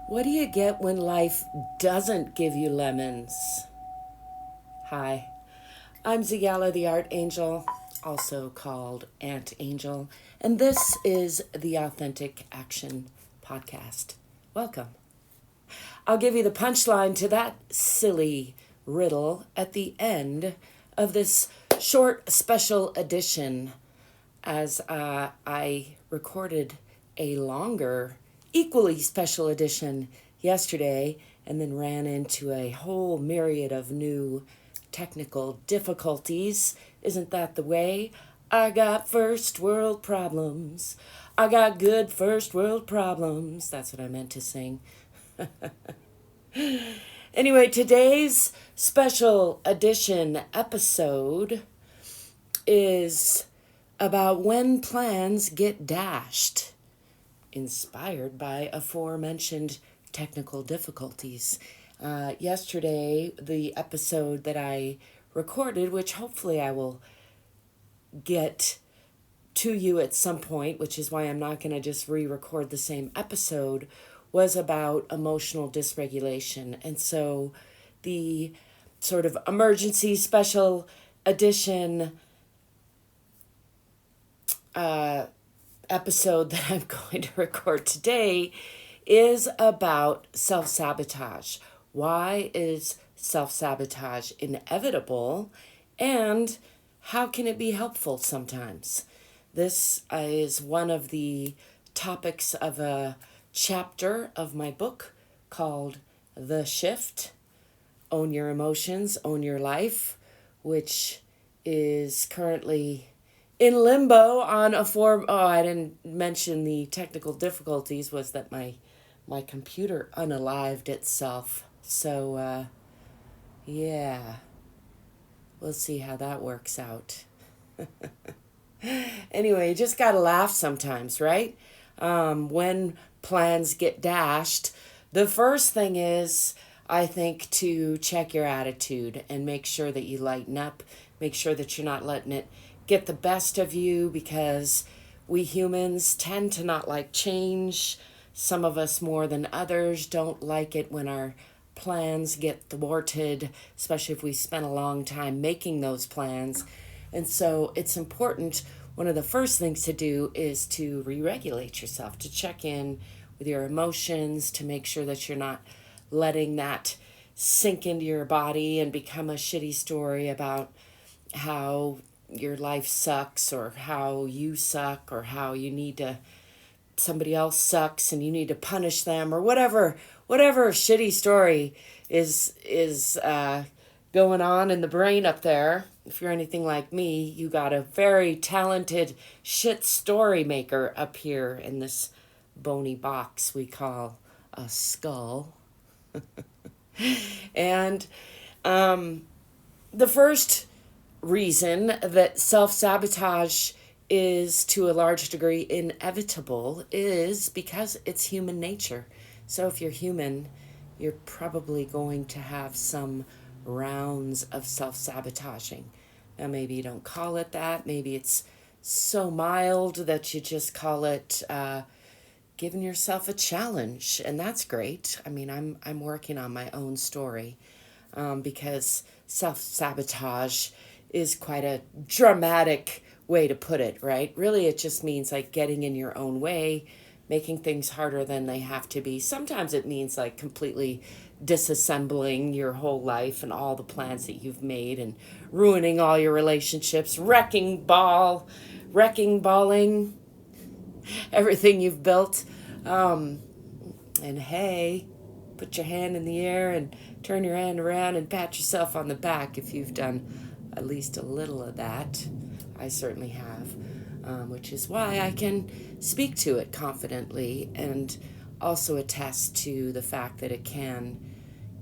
What do you get when life doesn't give you lemons? Hi, I'm ZGALA the Art Angel, also called Ant Angel, and this is the Authentic Action Podcast. Welcome. I'll give you the punchline to that silly riddle at the end of this short special edition, as I recorded a longer equally special edition yesterday and then ran into a whole myriad of new technical difficulties. Isn't that the way? I got first world problems. I got good first world problems. That's what I meant to sing. Anyway, today's special edition episode is about when plans get dashed, inspired by aforementioned technical difficulties. Yesterday, the episode that I recorded, which hopefully I will get to you at some point, which is why I'm not going to just re-record the same episode, was about emotional dysregulation. And so the sort of emergency special edition episode that I'm going to record today is about self-sabotage. Why is self-sabotage inevitable, and how can it be helpful sometimes? This is one of the topics of a chapter of my book called The Shift, Own Your Emotions, Own Your Life, which is currently in limbo on a form. Oh, I didn't mention the technical difficulties, was that my computer unalived itself. So, yeah, we'll see how that works out. Anyway, you just gotta laugh sometimes, right? When plans get dashed, the first thing is, I think, to check your attitude and make sure that you lighten up, make sure that you're not letting it get the best of you, because we humans tend to not like change. Some of us more than others don't like it when our plans get thwarted, especially if we spend a long time making those plans. And so it's important, one of the first things to do is to re-regulate yourself, to check in with your emotions, to make sure that you're not letting that sink into your body and become a shitty story about how your life sucks, or how you suck, or how you need to, somebody else sucks and you need to punish them, or whatever shitty story is going on in the brain up there. If you're anything like me, you got a very talented shit story maker up here in this bony box we call a skull. And the first reason that self-sabotage is to a large degree inevitable is because it's human nature. So if you're human, you're probably going to have some rounds of self-sabotaging. Now, maybe you don't call it that. Maybe it's so mild that you just call it giving yourself a challenge, and that's great. I mean, I'm working on my own story because self-sabotage is quite a dramatic way to put it, right? Really, it just means like getting in your own way, making things harder than they have to be. Sometimes it means like completely disassembling your whole life and all the plans that you've made, and ruining all your relationships, wrecking balling everything you've built. And hey, put your hand in the air and turn your hand around and pat yourself on the back if you've done at least a little of that. I certainly have, which is why I can speak to it confidently and also attest to the fact that it can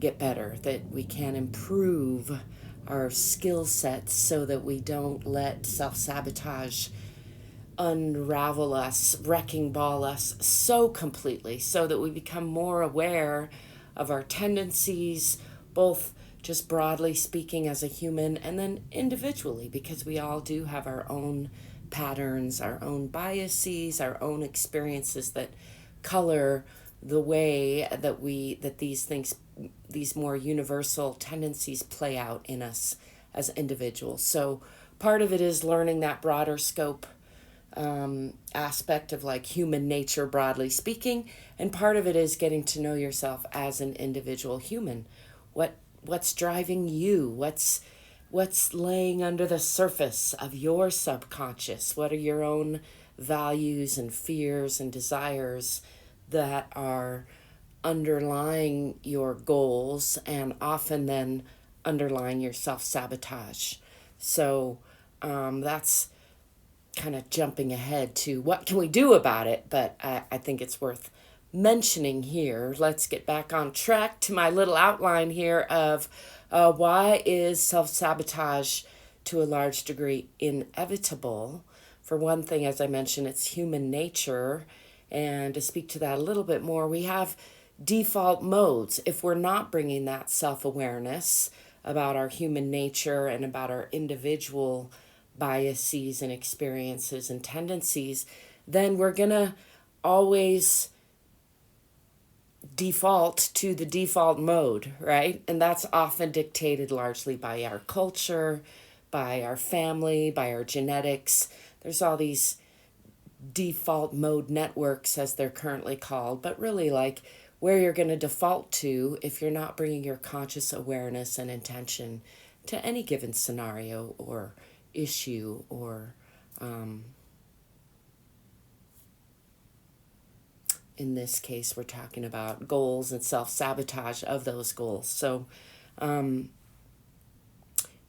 get better, that we can improve our skill sets so that we don't let self-sabotage unravel us, wrecking ball us so completely, so that we become more aware of our tendencies, both just broadly speaking as a human, and then individually, because we all do have our own patterns, our own biases, our own experiences that color the way that these more universal tendencies play out in us as individuals. So part of it is learning that broader scope aspect of like human nature, broadly speaking, and part of it is getting to know yourself as an individual human. What's driving you? What's laying under the surface of your subconscious? What are your own values and fears and desires that are underlying your goals and often then underlying your self-sabotage? So that's kind of jumping ahead to what can we do about it, but I think it's worth mentioning here. Let's get back on track to my little outline here of why is self-sabotage to a large degree inevitable. For one thing, as I mentioned, it's human nature. And to speak to that a little bit more, we have default modes. If we're not bringing that self-awareness about our human nature and about our individual biases and experiences and tendencies, then we're going to always default to the default mode, right? And that's often dictated largely by our culture, by our family, by our genetics. There's all these default mode networks, as they're currently called, but really like where you're going to default to if you're not bringing your conscious awareness and intention to any given scenario or issue or in this case, we're talking about goals and self-sabotage of those goals. So the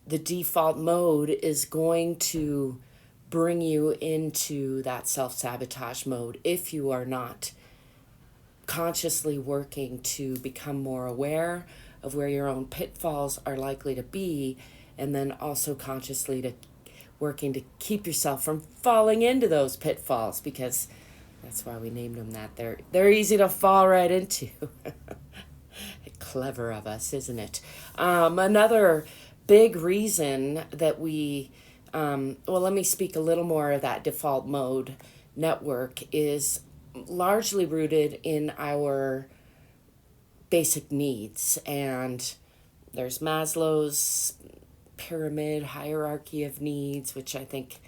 default mode is going to bring you into that self-sabotage mode if you are not consciously working to become more aware of where your own pitfalls are likely to be, and then also consciously to working to keep yourself from falling into those pitfalls, because that's why we named them that. They're easy to fall right into. Clever of us, isn't it? Another big reason that let me speak a little more of that default mode network is largely rooted in our basic needs. And there's Maslow's pyramid hierarchy of needs, which I think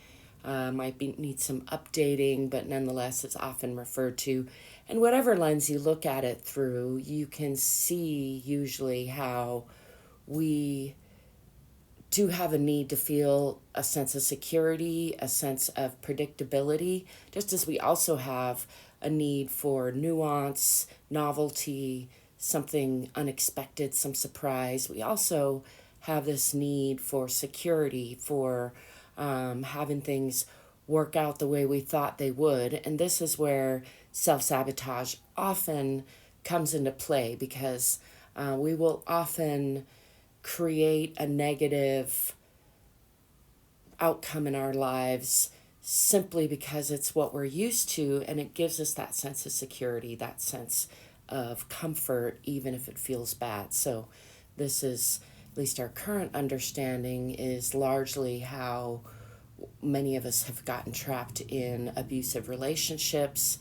need some updating, but nonetheless it's often referred to. And whatever lens you look at it through, you can see usually how we do have a need to feel a sense of security, a sense of predictability, just as we also have a need for nuance, novelty, something unexpected, some surprise. We also have this need for security, for having things work out the way we thought they would. And this is where self-sabotage often comes into play, because we will often create a negative outcome in our lives simply because it's what we're used to, and it gives us that sense of security, that sense of comfort, even if it feels bad. So this is, at least our current understanding, is largely how many of us have gotten trapped in abusive relationships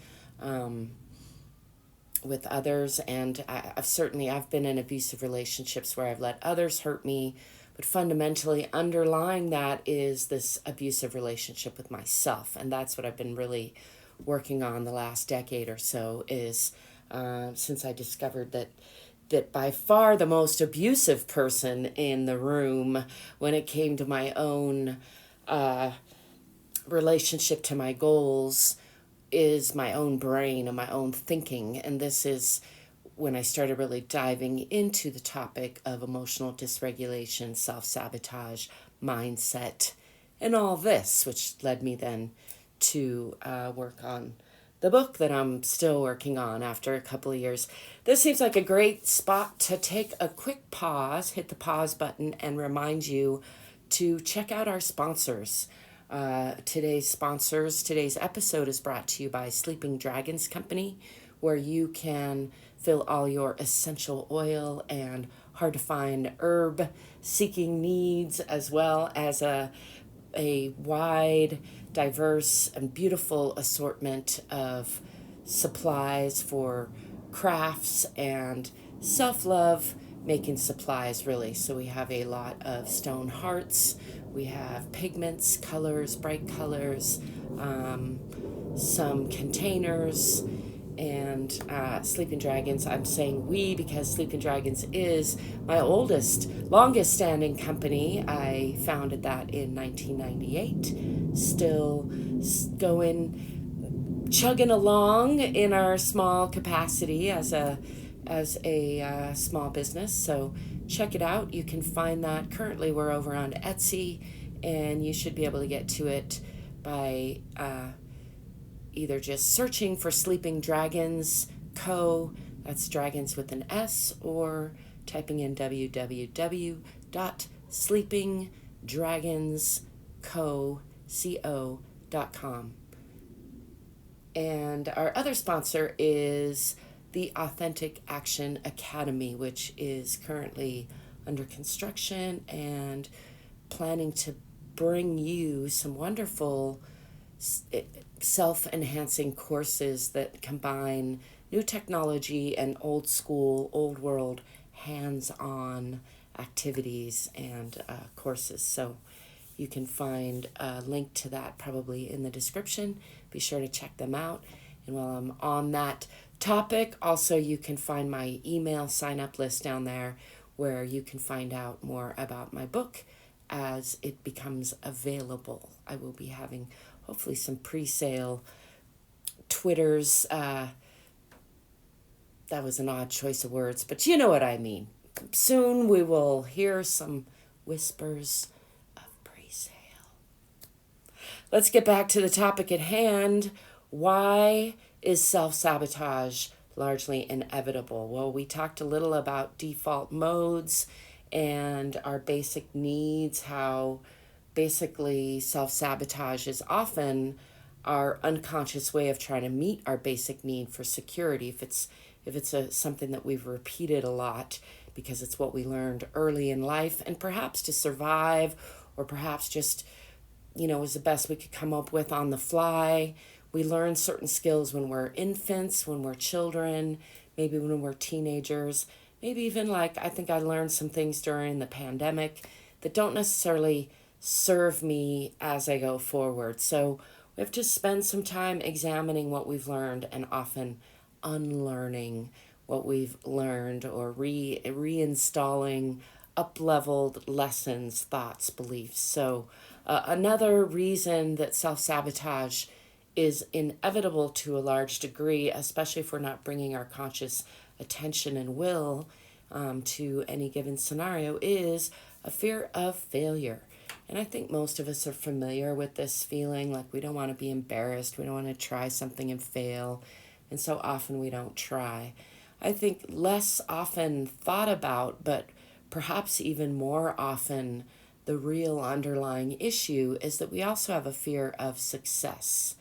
with others. And I've been in abusive relationships where I've let others hurt me, but fundamentally underlying that is this abusive relationship with myself. And that's what I've been really working on the last decade or so, is since I discovered that by far the most abusive person in the room when it came to my own relationship to my goals is my own brain and my own thinking. And this is when I started really diving into the topic of emotional dysregulation, self-sabotage, mindset, and all this, which led me then to work on the book that I'm still working on after a couple of years. This seems like a great spot to take a quick pause, hit the pause button, and remind you to check out our sponsors. Today's episode is brought to you by Sleeping Dragons Company, where you can fill all your essential oil and hard to find herb seeking needs, as well as a wide, diverse, and beautiful assortment of supplies for crafts and self-love, making supplies really. So we have a lot of stone hearts, we have pigments, colors, bright colors, some containers, and Sleeping Dragons. I'm saying we because Sleeping Dragons is my longest standing company. I founded that in 1998. Still chugging along in our small capacity as a small business. So check it out. You can find that. Currently we're over on Etsy, and you should be able to get to it by either just searching for Sleeping Dragons Co. That's dragons with an S, or typing in www.sleepingdragonsco.com. And our other sponsor is the Authentic Action Academy, which is currently under construction and planning to bring you some wonderful self-enhancing courses that combine new technology and old school, old world, hands-on activities and courses. So you can find a link to that probably in the description. Be sure to check them out. And while I'm on that topic, also you can find my email sign-up list down there where you can find out more about my book as it becomes available. I will be having hopefully some pre-sale Twitters. That was an odd choice of words, but you know what I mean. Soon we will hear some whispers of pre-sale. Let's get back to the topic at hand. Why is self-sabotage largely inevitable? Well, we talked a little about default modes and our basic needs, how basically self-sabotage is often our unconscious way of trying to meet our basic need for security. If it's something that we've repeated a lot because it's what we learned early in life, and perhaps to survive, or perhaps just, was the best we could come up with on the fly. We learn certain skills when we're infants, when we're children, maybe when we're teenagers, maybe even I think I learned some things during the pandemic that don't necessarily serve me as I go forward. So we have to spend some time examining what we've learned and often unlearning what we've learned, or reinstalling up-leveled lessons, thoughts, beliefs. So another reason that self-sabotage is inevitable to a large degree, especially if we're not bringing our conscious attention and will to any given scenario, is a fear of failure. And I think most of us are familiar with this feeling, like we don't want to be embarrassed, we don't want to try something and fail, and so often we don't try. I think less often thought about, but perhaps even more often, the real underlying issue is that we also have a fear of success.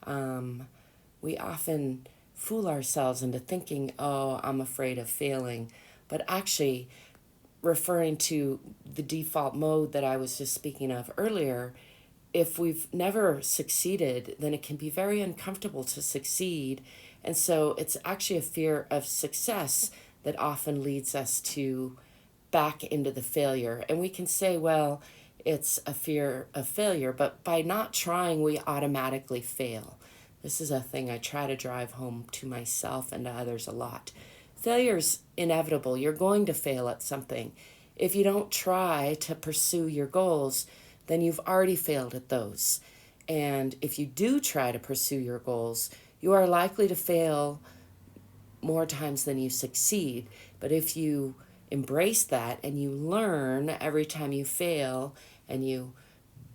We often fool ourselves into thinking, oh, I'm afraid of failing, but actually referring to the default mode that I was just speaking of earlier, if we've never succeeded, then it can be very uncomfortable to succeed. And so it's actually a fear of success that often leads us to back into the failure. And we can say, well, it's a fear of failure, but by not trying, we automatically fail. This is a thing I try to drive home to myself and to others a lot. Failure's inevitable. You're going to fail at something. If you don't try to pursue your goals, then you've already failed at those. And if you do try to pursue your goals, you are likely to fail more times than you succeed. But if you embrace that and you learn every time you fail, and you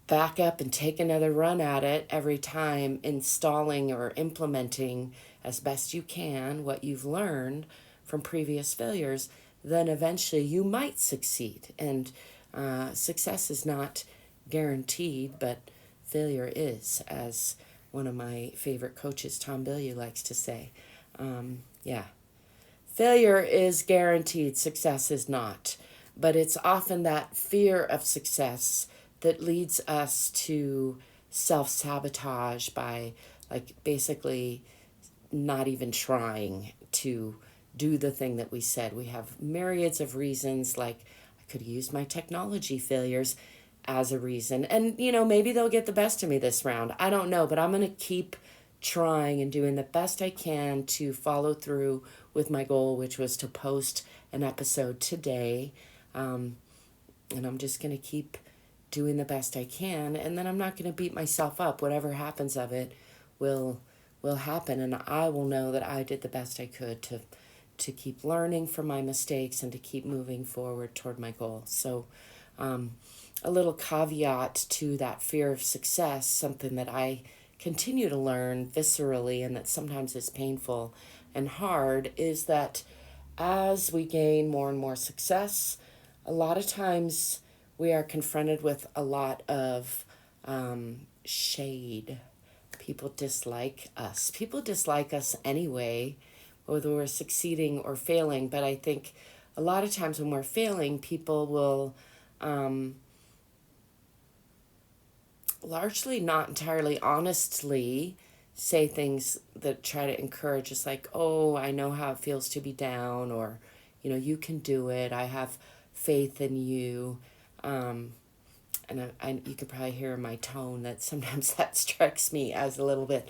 back up and take another run at it every time, installing or implementing as best you can what you've learned from previous failures, then eventually you might succeed. And success is not guaranteed, but failure is, as one of my favorite coaches, Tom Bilyeu, likes to say. Failure is guaranteed, success is not. But it's often that fear of success that leads us to self-sabotage by basically not even trying to do the thing that we said. We have myriads of reasons, like I could use my technology failures as a reason. And, maybe they'll get the best of me this round. I don't know, but I'm going to keep trying and doing the best I can to follow through with my goal, which was to post an episode today. And I'm just going to keep doing the best I can. And then I'm not going to beat myself up. Whatever happens of it will happen. And I will know that I did the best I could to keep learning from my mistakes and to keep moving forward toward my goal. So, a little caveat to that fear of success, something that I continue to learn viscerally and that sometimes is painful and hard, is that as we gain more and more success, a lot of times we are confronted with a lot of shade. People dislike us. People dislike us anyway, whether we're succeeding or failing. But I think a lot of times when we're failing, people will largely not entirely honestly say things that try to encourage us, like, oh, I know how it feels to be down, or, you can do it. I have faith in you. And you can probably hear in my tone that sometimes that strikes me as a little bit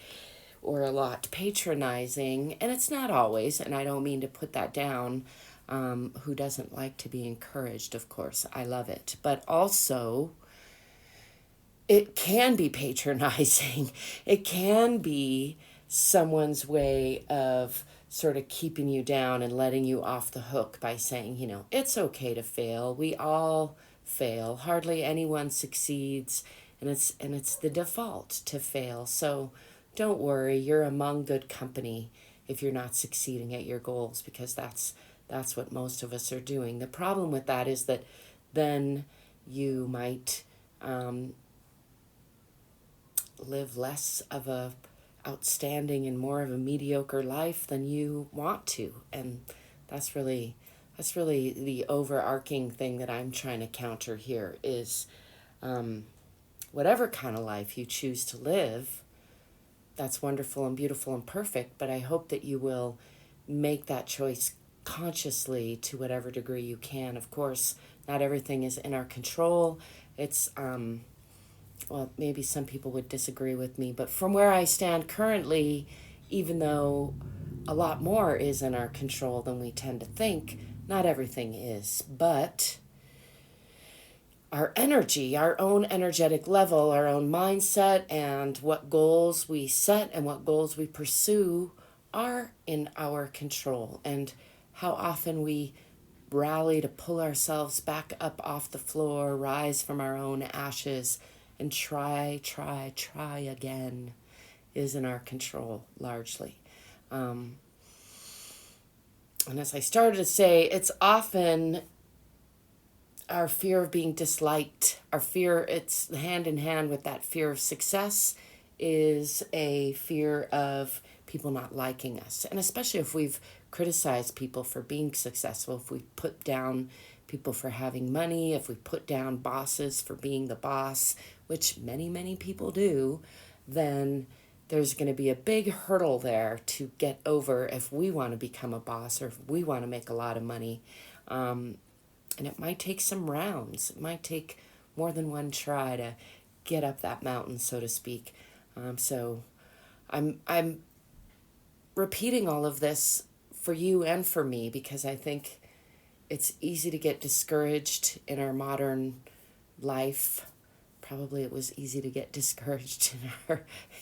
or a lot patronizing, and it's not always, and I don't mean to put that down. Who doesn't like to be encouraged? Of course, I love it. But also, it can be patronizing. It can be someone's way of sort of keeping you down and letting you off the hook by saying, it's okay to fail. We all fail. Hardly anyone succeeds, and it's the default to fail. So don't worry, you're among good company if you're not succeeding at your goals, because that's what most of us are doing. The problem with that is that then you might live less of a outstanding and more of a mediocre life than you want to. And that's really the overarching thing that I'm trying to counter here is whatever kind of life you choose to live, that's wonderful and beautiful and perfect, but I hope that you will make that choice consciously to whatever degree you can. Of course, not everything is in our control. It's well, maybe some people would disagree with me, but from where I stand currently, even though a lot more is in our control than we tend to think, not everything is. But our energy, our own energetic level, our own mindset, and what goals we set and what goals we pursue are in our control. And how often we rally to pull ourselves back up off the floor, rise from our own ashes, and try again is in our control largely. And as I started to say, it's often our fear of being disliked, it's hand in hand with that fear of success, is a fear of people not liking us. And especially if we've criticized people for being successful, if we put down people for having money, if we put down bosses for being the boss, which many people do, then there's going to be a big hurdle there to get over if we want to become a boss or if we want to make a lot of money. And it might take some rounds. It might take more than one try to get up that mountain, so to speak. So I'm repeating all of this for you and for me because I think it's easy to get discouraged in our modern life. Probably it was easy to get discouraged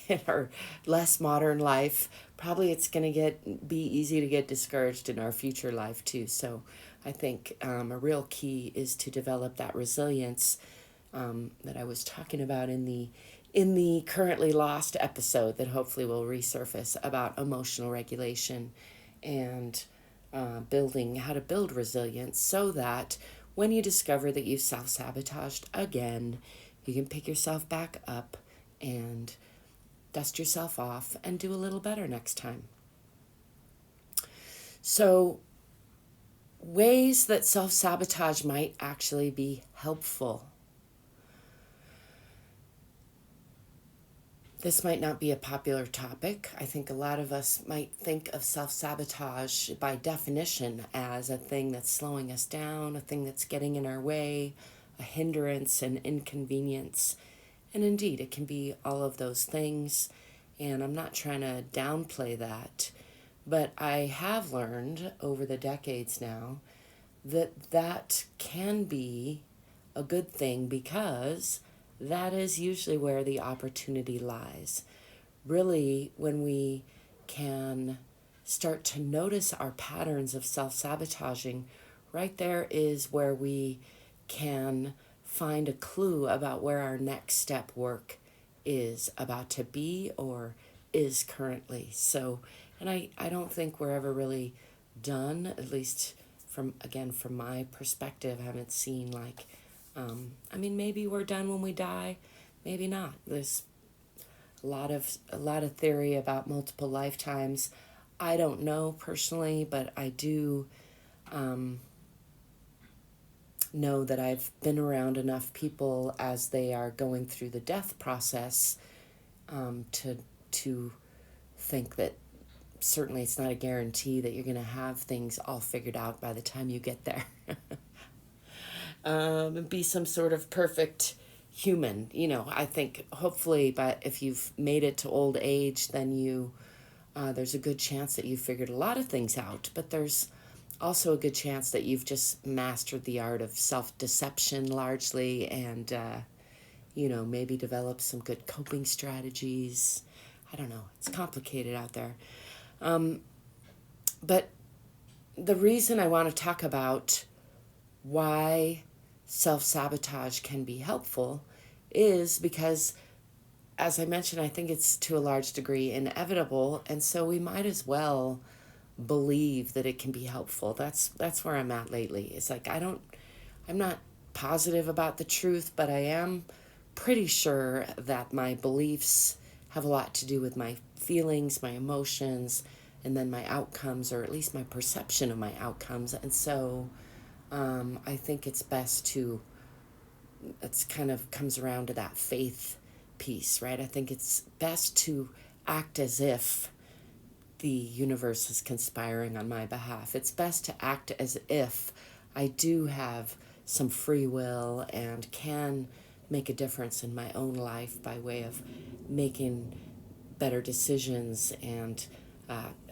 in our less modern life. Probably it's going to be easy to get discouraged in our future life too. So I think a real key is to develop that resilience that I was talking about in the currently lost episode that hopefully will resurface about emotional regulation and building how to build resilience so that when you discover that you've self-sabotaged again, you can pick yourself back up and dust yourself off and do a little better next time. So, ways that self-sabotage might actually be helpful. This might not be a popular topic. I think a lot of us might think of self-sabotage by definition as a thing that's slowing us down, a thing that's getting in our way, a hindrance, an inconvenience. And indeed, it can be all of those things. And I'm not trying to downplay that. But I have learned over the decades now that that can be a good thing, because that is usually where the opportunity lies. Really, when we can start to notice our patterns of self-sabotaging, right there is where we can find a clue about where our next step work is about to be or is currently. So, and I don't think we're ever really done, at least from my perspective. I haven't seen like, maybe we're done when we die, maybe not. There's a lot of theory about multiple lifetimes. I don't know personally, but I do know that I've been around enough people as they are going through the death process to think that certainly it's not a guarantee that you're going to have things all figured out by the time you get there. And be some sort of perfect human. I think hopefully, but if you've made it to old age, then there's a good chance that you've figured a lot of things out, but there's also a good chance that you've just mastered the art of self-deception largely, and maybe developed some good coping strategies. I don't know, it's complicated out there. But the reason I want to talk about why self-sabotage can be helpful is because, as I mentioned, I think it's to a large degree inevitable, and so we might as well believe that it can be helpful. That's where I'm at lately. It's like I'm not positive about the truth, but I am pretty sure that my beliefs have a lot to do with my feelings, my emotions, and then my outcomes, or at least my perception of my outcomes. And so I think it's best to, it's kind of comes around to that faith piece, right? I think it's best to act as if the universe is conspiring on my behalf. It's best to act as if I do have some free will and can make a difference in my own life by way of making better decisions and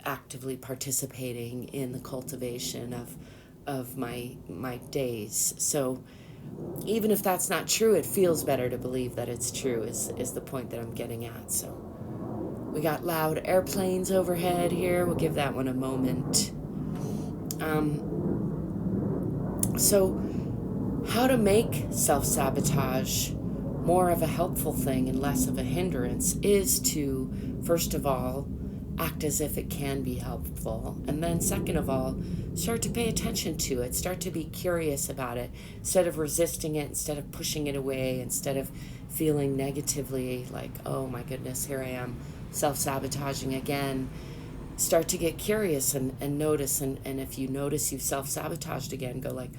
actively participating in the cultivation of my days. So even if that's not true, it feels better to believe that it's true is the point that I'm getting at. So we got loud airplanes overhead here. We'll give that one a moment. So how to make self-sabotage more of a helpful thing and less of a hindrance is to, first of all, act as if it can be helpful. And then second of all, start to pay attention to it. Start to be curious about it. Instead of resisting it, instead of pushing it away, instead of feeling negatively like, oh my goodness, here I am self-sabotaging again. Start to get curious and notice. And if you notice you've self-sabotaged again, go like,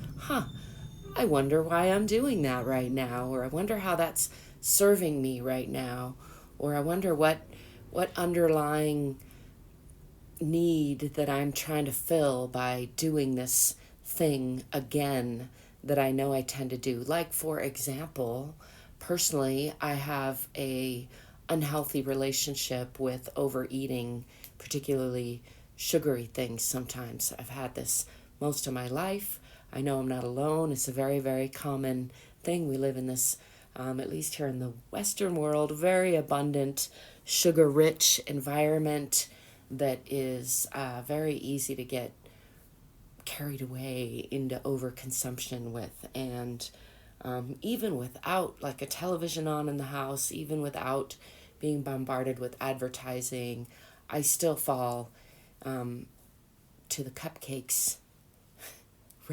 I wonder why I'm doing that right now, or I wonder how that's serving me right now, or I wonder what underlying need that I'm trying to fill by doing this thing again that I know I tend to do. Like, for example, personally, I have a unhealthy relationship with overeating, particularly sugary things sometimes. I've had this most of my life. I know I'm not alone. It's a very, very common thing. We live in this, at least here in the Western world, very abundant, sugar-rich environment that is very easy to get carried away into overconsumption with. And even without like a television on in the house, even without being bombarded with advertising, I still fall to the cupcakes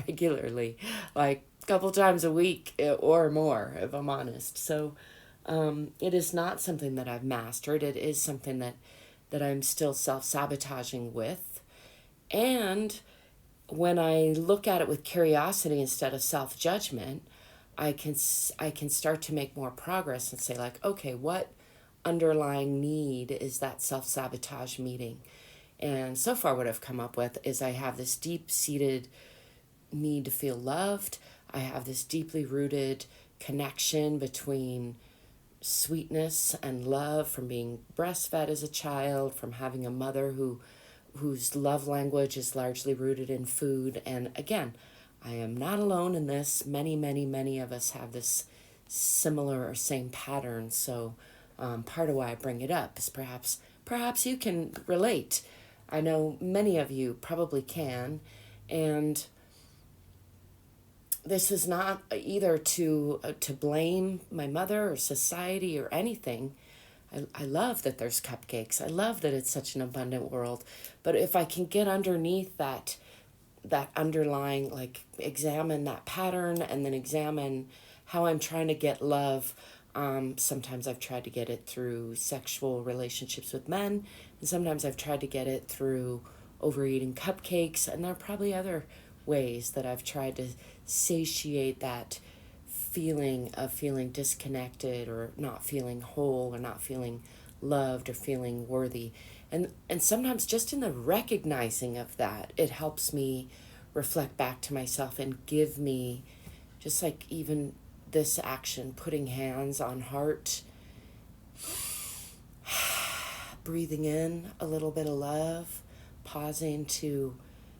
regularly, like a couple times a week or more, if I'm honest. So it is not something that I've mastered. It is something that I'm still self-sabotaging with. And when I look at it with curiosity instead of self-judgment, I can start to make more progress and say like, okay, what underlying need is that self-sabotage meeting. And so far what I've come up with is I have this deep-seated need to feel loved. I have this deeply rooted connection between sweetness and love from being breastfed as a child, from having a mother whose love language is largely rooted in food. And again, I am not alone in this. Many, many, many of us have this similar or same pattern. So part of why I bring it up is perhaps you can relate. I know many of you probably can. And this is not either to blame my mother or society or anything. I love that there's cupcakes. I love that it's such an abundant world. But if I can get underneath that underlying, like examine that pattern and then examine how I'm trying to get love. Sometimes I've tried to get it through sexual relationships with men, and sometimes I've tried to get it through overeating cupcakes, and there are probably other ways that I've tried to satiate that feeling of feeling disconnected or not feeling whole or not feeling loved or feeling worthy. And sometimes just in the recognizing of that, it helps me reflect back to myself and give me, just like even this action, putting hands on heart, breathing in a little bit of love, pausing to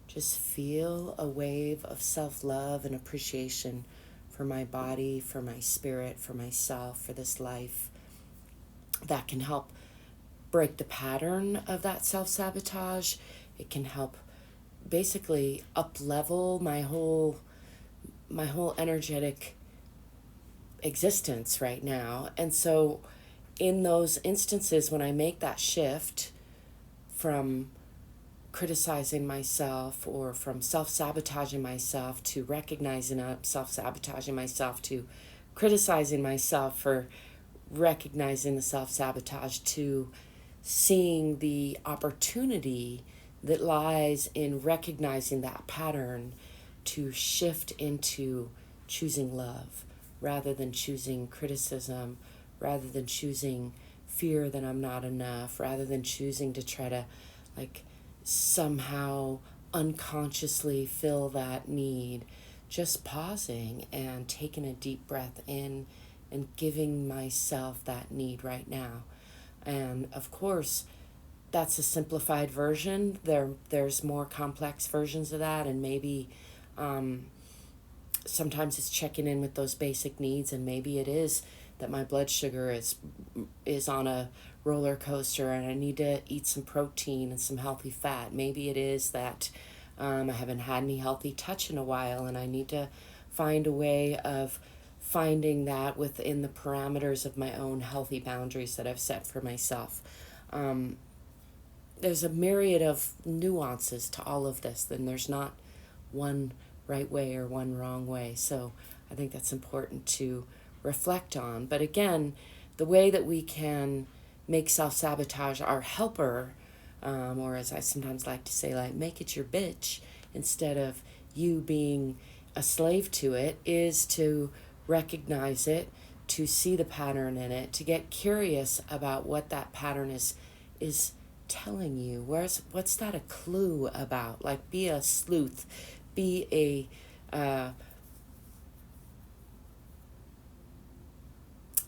just feel a wave of self-love and appreciation for my body, for my spirit, for myself, for this life. That can help break the pattern of that self-sabotage. It can help basically up-level my whole energetic existence right now. And so in those instances when I make that shift from criticizing myself or from self-sabotaging myself to recognizing self-sabotaging myself to criticizing myself for recognizing the self-sabotage to seeing the opportunity that lies in recognizing that pattern to shift into choosing love rather than choosing criticism, rather than choosing fear that I'm not enough, rather than choosing to try to somehow unconsciously fill that need. Just pausing and taking a deep breath in and giving myself that need right now. And of course, that's a simplified version. There's more complex versions of that, and maybe sometimes it's checking in with those basic needs, and maybe it is that my blood sugar is on a roller coaster and I need to eat some protein and some healthy fat. Maybe it is that I haven't had any healthy touch in a while and I need to find a way of finding that within the parameters of my own healthy boundaries that I've set for myself. There's a myriad of nuances to all of this, and there's not one right way or one wrong way. So I think that's important to reflect on. But again, the way that we can make self-sabotage our helper, or as I sometimes like to say, like, make it your bitch instead of you being a slave to it, is to recognize it, to see the pattern in it, to get curious about what that pattern is telling you. What's that a clue about? Like, be a sleuth, be a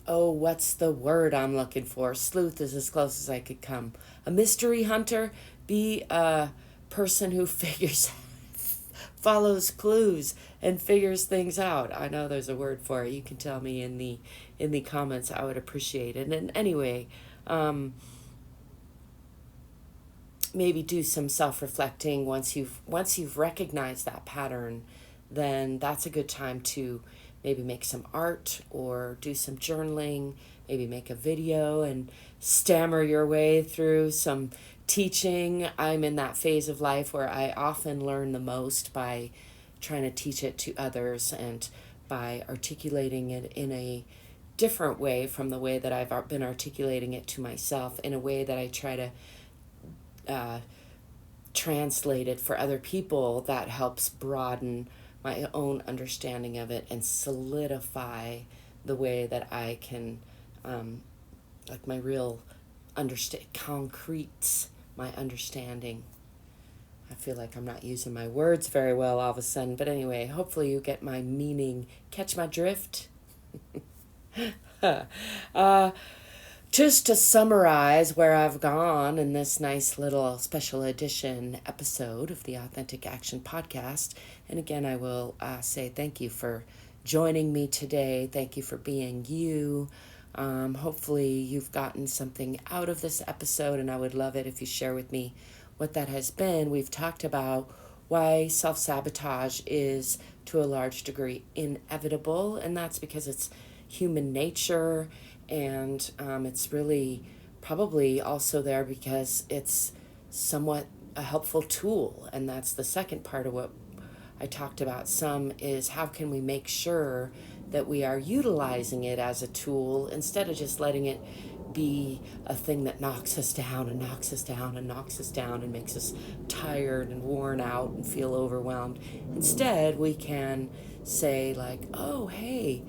what's the word I'm looking for? Sleuth is as close as I could come. A mystery hunter, be a person who follows clues and figures things out. I know there's a word for it. You can tell me in the comments. I would appreciate it. And anyway, maybe do some self-reflecting once you've recognized that pattern. Then that's a good time to maybe make some art or do some journaling, maybe make a video and stammer your way through some teaching. I'm in that phase of life where I often learn the most by trying to teach it to others and by articulating it in a different way from the way that I've been articulating it to myself, in a way that I try to translate it for other people that helps broaden my own understanding of it and solidify the way that I can like my real concretes my understanding. I feel like I'm not using my words very well all of a sudden, but anyway, hopefully you get my meaning. Catch my drift? Just to summarize where I've gone in this nice little special edition episode of the Authentic Action Podcast, and again, I will say thank you for joining me today. Thank you for being you. Hopefully you've gotten something out of this episode, and I would love it if you share with me what that has been. We've talked about why self-sabotage is to a large degree inevitable, and that's because it's human nature, and it's really probably also there because it's somewhat a helpful tool. And that's the second part of what I talked about some, is how can we make sure that we are utilizing it as a tool instead of just letting it be a thing that knocks us down and knocks us down and knocks us down and makes us tired and worn out and feel overwhelmed. Instead, we can say like, oh, hey,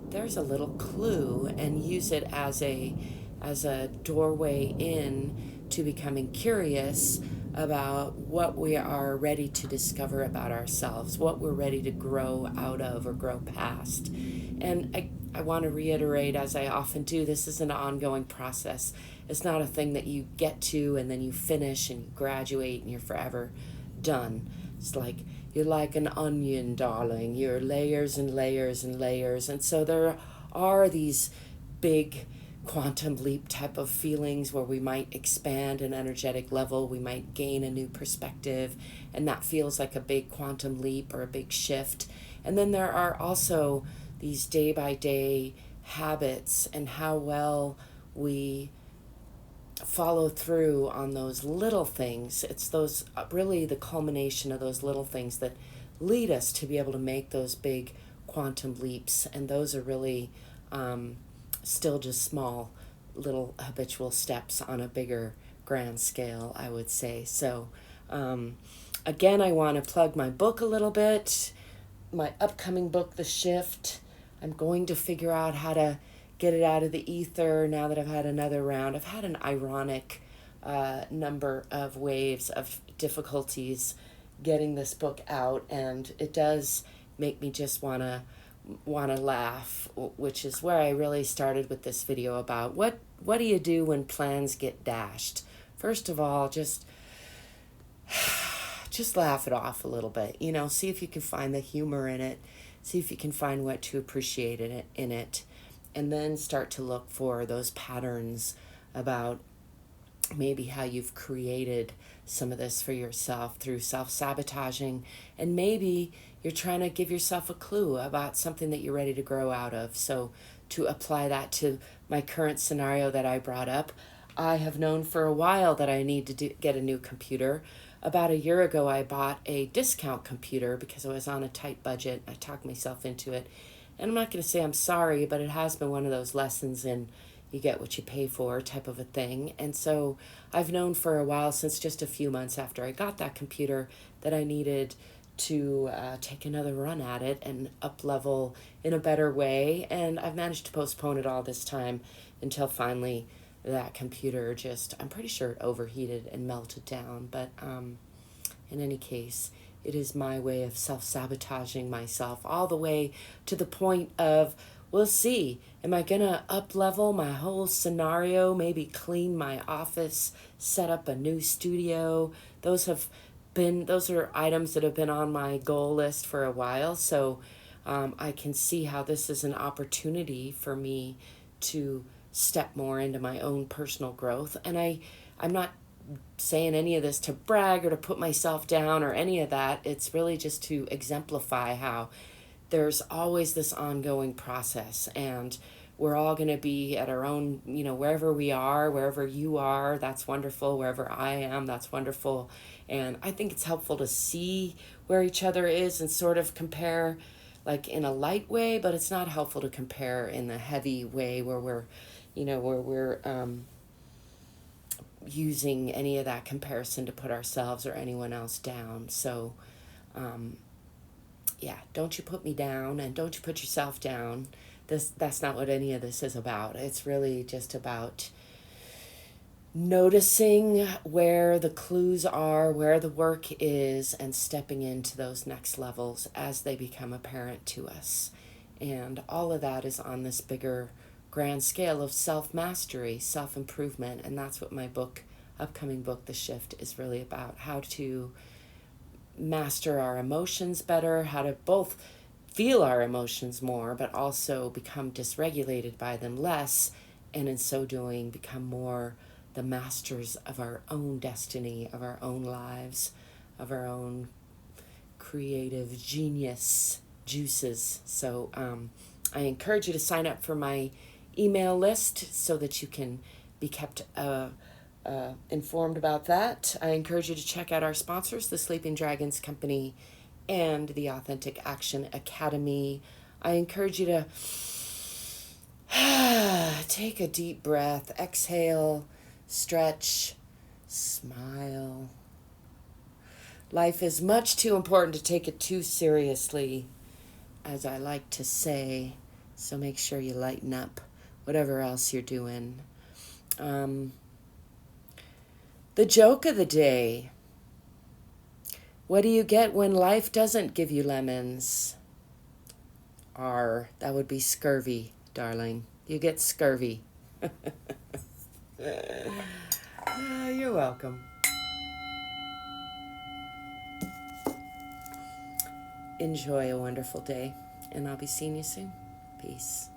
there's a little clue, and use it as a doorway in to becoming curious about what we are ready to discover about ourselves, what we're ready to grow out of or grow past. And I want to reiterate, as I often do, this is an ongoing process. It's not a thing that you get to and then you finish and you graduate and you're forever done. It's like, you're like an onion, darling. You're layers and layers and layers. And so there are these big quantum leap type of feelings where we might expand an energetic level, we might gain a new perspective, and that feels like a big quantum leap or a big shift. And then there are also these day-by-day habits and how well we follow through on those little things. It's those really the culmination of those little things that lead us to be able to make those big quantum leaps, and those are really still just small little habitual steps on a bigger grand scale, I would say. So again, I want to plug my book a little bit, my upcoming book, The Shift. I'm going to figure out how to get it out of the ether now that I've had another round. I've had an ironic number of waves of difficulties getting this book out, and it does make me just want to laugh, which is where I really started with this video about what do you do when plans get dashed. First of all, just laugh it off a little bit, see if you can find the humor in it, see if you can find what to appreciate in it, and then start to look for those patterns about maybe how you've created some of this for yourself through self-sabotaging, and maybe you're trying to give yourself a clue about something that you're ready to grow out of. So to apply that to my current scenario that I brought up, I have known for a while that I need to get a new computer. About a year ago, I bought a discount computer because I was on a tight budget. I talked myself into it. And I'm not going to say I'm sorry, but it has been one of those lessons in you get what you pay for type of a thing. And so I've known for a while, since just a few months after I got that computer, that I needed to take another run at it and up level in a better way. And I've managed to postpone it all this time until finally that computer I'm pretty sure it overheated and melted down. But in any case, it is my way of self-sabotaging myself all the way to the point of, we'll see, am I going to up-level my whole scenario, maybe clean my office, set up a new studio? Those are items that have been on my goal list for a while, so I can see how this is an opportunity for me to step more into my own personal growth. And I'm not saying any of this to brag or to put myself down or any of that. It's really just to exemplify how there's always this ongoing process, and we're all going to be at our own, wherever we are, wherever you are, that's wonderful. Wherever I am, that's wonderful. And I think it's helpful to see where each other is and sort of compare like in a light way, but it's not helpful to compare in the heavy way where we're using any of that comparison to put ourselves or anyone else down. So, don't you put me down, and don't you put yourself down. that's not what any of this is about. It's really just about noticing where the clues are, where the work is, and stepping into those next levels as they become apparent to us. And all of that is on this bigger, grand scale of self-mastery, self-improvement, and that's what my upcoming book, The Shift, is really about. How to master our emotions better, how to both feel our emotions more, but also become dysregulated by them less, and in so doing, become more the masters of our own destiny, of our own lives, of our own creative genius juices. So I encourage you to sign up for my email list so that you can be kept informed about that. I encourage you to check out our sponsors, the Sleeping Dragons Company and the Authentic Action Academy. I encourage you to take a deep breath, exhale, stretch, smile. Life is much too important to take it too seriously, as I like to say, so make sure you lighten up whatever else you're doing. The joke of the day. What do you get when life doesn't give you lemons? That would be scurvy, darling. You get scurvy. You're welcome. Enjoy a wonderful day, and I'll be seeing you soon. Peace.